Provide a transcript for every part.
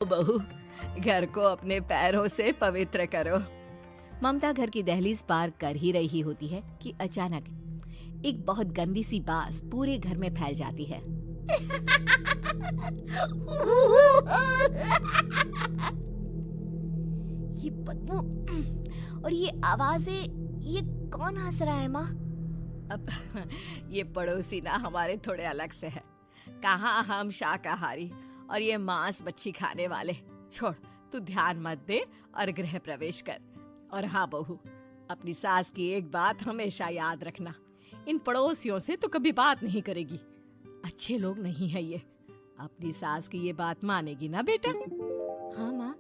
बहू, घर को अपने पैरों से पवित्र करो। ममता घर की दहलीज पार कर ही रही होती है कि अचानक एक बहुत गंदी सी बास पूरे घर में फैल जाती है। ये बदबू और ये आवाजें, ये कौन हंस रहा है माँ? अब ये पड़ोसी ना हमारे थोड़े अलग से है। कहाँ हम शाकाहारी और ये मांस मच्छी खाने वाले। छोड़, तू ध्यान मत दे और गृह प्रवेश कर। और हाँ बहू, अपनी सास की एक बात हमेशा याद रखना, इन पड़ोसियों से तो कभी बात नहीं करेगी। अच्छे लोग नहीं है ये। अपनी सास की ये बात मानेगी ना बेटा? हाँ माँ,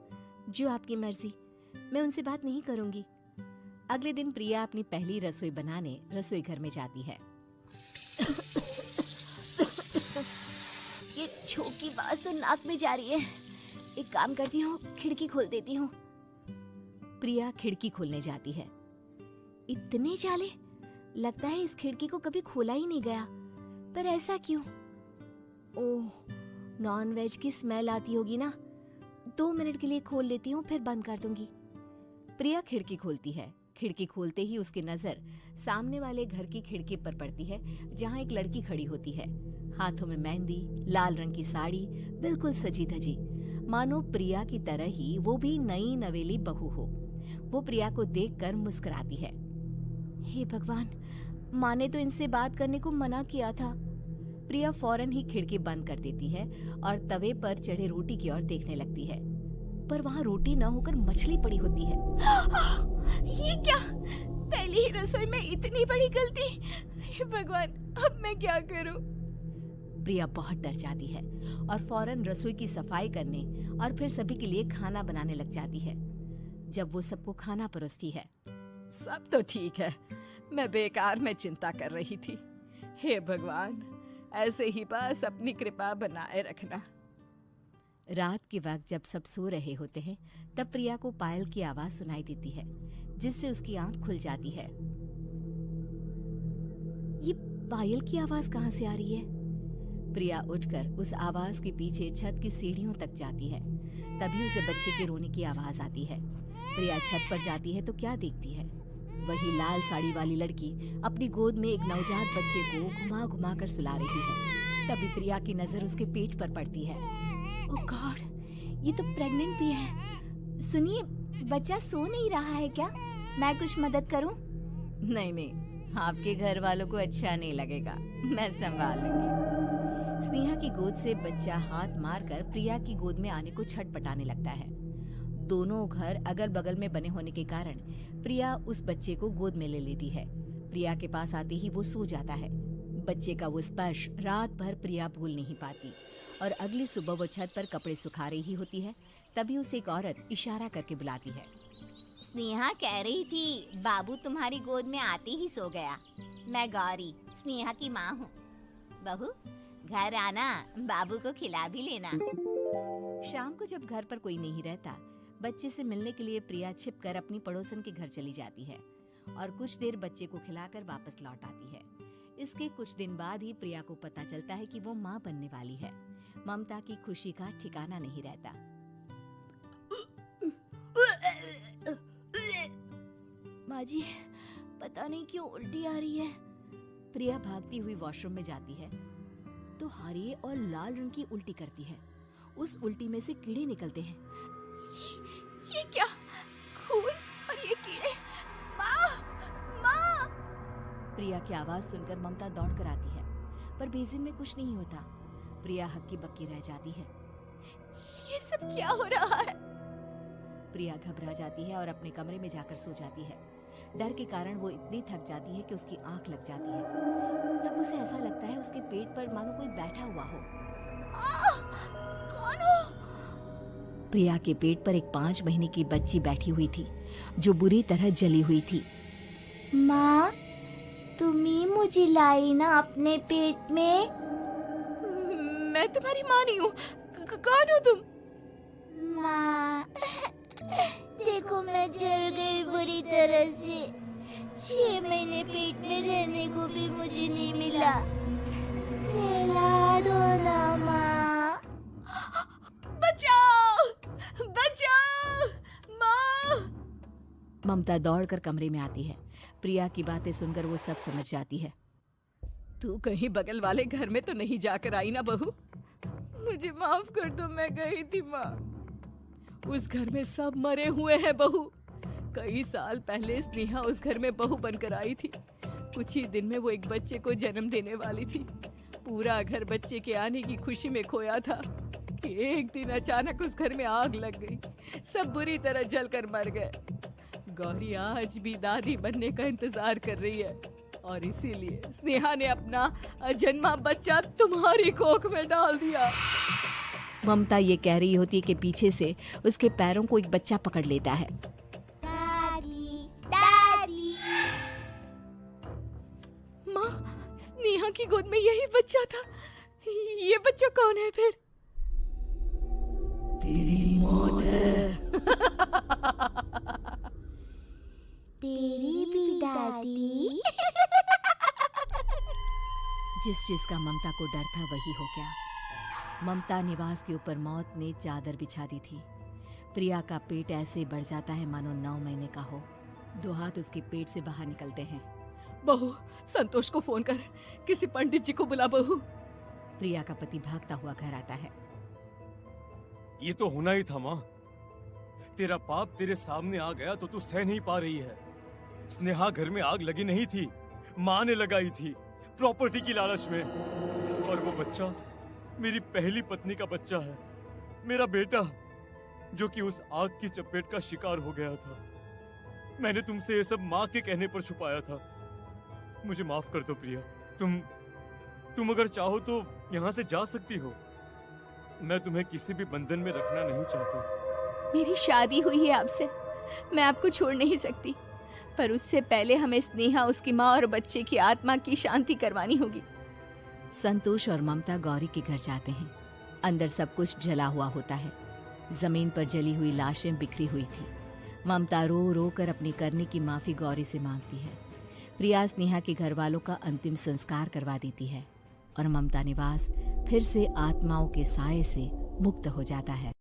जो आपकी मर्जी, मैं उनसे बात नहीं करूंगी। अगले दिन प्रिया अपनी पहली रसोई बनाने रसोई घर में जाती है। ये छोकी बात तो नाक में जा रही है। एक काम करती हूँ, खिड़की खोल देती हूँ। प्रिया खिड़की खोलने जाती है। इतने जाले, लगता है इस खिड़की को कभी खोला ही नहीं गया। पर ऐसा क्यों? ओह, नॉन वेज की स्मेल आती होगी ना। 2 मिनट के लिए खोल लेती हूँ, फिर बंद कर दूंगी। प्रिया खिड़की खोलती है। खिड़की खोलते ही उसकी नजर सामने वाले घर की खिड़की पर पड़ती है, जहाँ एक लड़की खड़ी होती है। हाथों में मेहंदी, लाल रंग की साड़ी, बिल्कुल सजी धजी, मानो प्रिया की तरह ही वो भी नई नवेली बहू हो। वो प्रिया को देखकर मुस्कुराती है। हे भगवान, माँ ने तो इनसे बात करने को मना किया था। प्रिया फौरन ही खिड़की बंद कर देती है और तवे पर चढ़े रोटी की ओर देखने लगती है, पर वहाँ रोटी न होकर मछली पड़ी होती है। ये क्या? पहली ही रसोई में इतनी बड़ी गलती! हे भगवान, अब मैं क्या करूं? प्रिया बहुत डर जाती है और फौरन रसोई की सफाई करने और फिर सभी के लिए खाना बनाने लग जाती है। जब वो सबको खाना परोसती है, सब तो ठीक है, मैं बेकार में चिंता कर रही थी। हे भगवान, ऐसे ही बस अपनी कृपा बनाए रखना। रात के वक्त जब सब सो रहे होते हैं, तब प्रिया को पायल की आवाज सुनाई देती है, जिससे उसकी आंख खुल जाती है। ये पायल की आवाज कहाँ से आ रही है? प्रिया उठकर उस आवाज के पीछे छत की सीढ़ियों तक जाती है। तभी उसे बच्चे के रोने की आवाज आती है। प्रिया छत पर जाती है तो क्या देखती है? वही लाल साड़ी वाली लड़की अपनी गोद में एक नवजात बच्चे को घुमा घुमा कर सुला रही है। तभी प्रिया की नजर उसके पेट पर पड़ती है। ओह गॉड, ये तो प्रेग्नेंट भी है। सुनिए, बच्चा सो नहीं रहा है क्या? मैं कुछ मदद करूं? नहीं नहीं, आपके घर वालों को अच्छा नहीं लगेगा, मैं संभाल लूंगी। स्नेहा की गोद से बच्चा हाथ मारकर प्रिया की गोद में आने को छटपटाने लगता है। दोनों घर अगल बगल में बने होने के कारण प्रिया उस बच्चे को गोद में ले लेती है। प्रिया के पास आते ही वो सो जाता है। बच्चे का वो स्पर्श रात भर प्रिया भूल नहीं पाती और अगली सुबह वो छत पर कपड़े सुखा रही होती है। तभी उसे एक औरत इशारा करके बुलाती है। स्नेहा कह रही थी बाबू तुम्हारी गोद में आते ही सो गया। मैं गौरी, स्नेहा की माँ हूँ। बहू, घर आना, बाबू को खिला भी लेना। शाम को जब घर पर कोई नहीं रहता, बच्चे से मिलने के लिए प्रिया छिपकर अपनी पड़ोसन के घर चली जाती है और कुछ देर बच्चे को खिलाकर वापस लौट आती है। इसके कुछ दिन बाद ही प्रिया को पता चलता है कि वो माँ बनने वाली है। ममता की खुशी का ठिकाना नहीं रहता। माँ जी, पता नहीं क्यों उल्टी आ रही है। प्रिया भागती हुई वॉशरूम में जाती है तो हरे और लाल रंग की उल्टी करती है। उस उल्टी में से कीड़े निकलते हैं। ये क्या? खून और ये कीड़े! माँ! माँ! प्रिया की आवाज सुनकर ममता दौड़ कर आती है, पर बेसिन में कुछ नहीं होता। प्रिया हक्की बक्की रह जाती है। ये सब क्या हो रहा है? प्रिया घबरा जाती है और अपने कमरे में जाकर सो जाती है। डर के कारण वो इतनी थक जाती है कि उसकी आंख लग जाती है। तब उसे ऐसा लगता है उसके पेट पर मानो कोई बैठा हुआ हो। कौन हो? प्रिया के पेट पर एक 5 महीने की बच्ची बैठी हुई थी, जो बुरी तरह जली हुई थी। माँ, तुम ही मुझे लाई ना अपने पेट में? मैं तुम्हारी माँ नहीं हूँ। कौन हो तुम? माँ, देखो मैं जल गई बुरी तरह से। 6 महीने पेट में रहने को भी मुझे नहीं मिला। सहला दो ना माँ। बचाओ! ममता दौड़कर कमरे में आती है। प्रिया की बातें सुनकर वो सब समझ जाती है। तू कहीं बगल वाले घर में तो नहीं जाकर आई ना बहू? मुझे माफ कर दो, मैं गई थी माँ। उस घर में सब मरे हुए हैं बहू। कई साल पहले स्नेहा उस घर में बहू बनकर आई थी। कुछ ही दिन में वो एक बच्चे को जन्म देने वाली थी। पूरा घर बच्चे के आने की खुशी में खोया था कि एक दिन अचानक उस घर में आग लग गई। सब बुरी तरह जलकर मर गए। गौरी आज भी दादी बनने का इंतजार कर रही है और इसीलिए स्नेहा ने अपना अजन्मा बच्चा तुम्हारी कोख में डाल दिया। ममता ये कह रही होती है कि पीछे से उसके पैरों को एक बच्चा पकड़ लेता है। दादी, दादी। माँ, स्नेहा की गोद में यही बच्चा था। ये बच्चा कौन है फिर? तेरी मौत है। तेरी भी दादी। जिस चीज का ममता को डर था वही हो गया। ममता निवास के ऊपर मौत ने चादर बिछा दी थी। प्रिया का पेट ऐसे बढ़ जाता है मानो 9 महीने का हो। 2 हाथ उसके पेट से बाहर निकलते हैं। बहू, संतोष को फोन कर, किसी पंडित जी को बुला बहू। प्रिया का पति भागता हुआ घर आता है। ये तो होना ही था माँ। तेरा पाप तेरे सामने आ गया तो तू सह नहीं पा रही है। स्नेहा घर में आग लगी नहीं थी, माँ ने लगाई थी, प्रॉपर्टी की लालच में। और वो बच्चा मेरी पहली पत्नी का बच्चा है, मेरा बेटा, जो कि उस आग की चपेट का शिकार हो गया था। मैंने तुमसे ये सब माँ के कहने पर छुपाया था। मुझे माफ कर दो प्रिया। तुम अगर चाहो तो यहाँ से जा सकती हो। मैं तुम्हें किसी भी बंधन में रखना नहीं चाहता। मेरी शादी हुई है आपसे, मैं आपको छोड़ नहीं सकती, पर उससे पहले हमें स्नेहा, उसकी माँ और बच्चे की आत्मा की शांति करवानी होगी। संतोष और ममता गौरी के घर जाते हैं। अंदर सब कुछ जला हुआ होता है। जमीन पर जली हुई लाशें बिखरी हुई थी। ममता रो रो कर अपनी करने की माफी गौरी से मांगती है। प्रिया स्नेहा के घर वालों का अंतिम संस्कार करवा देती है और ममता निवास फिर से आत्माओं के साए से मुक्त हो जाता है।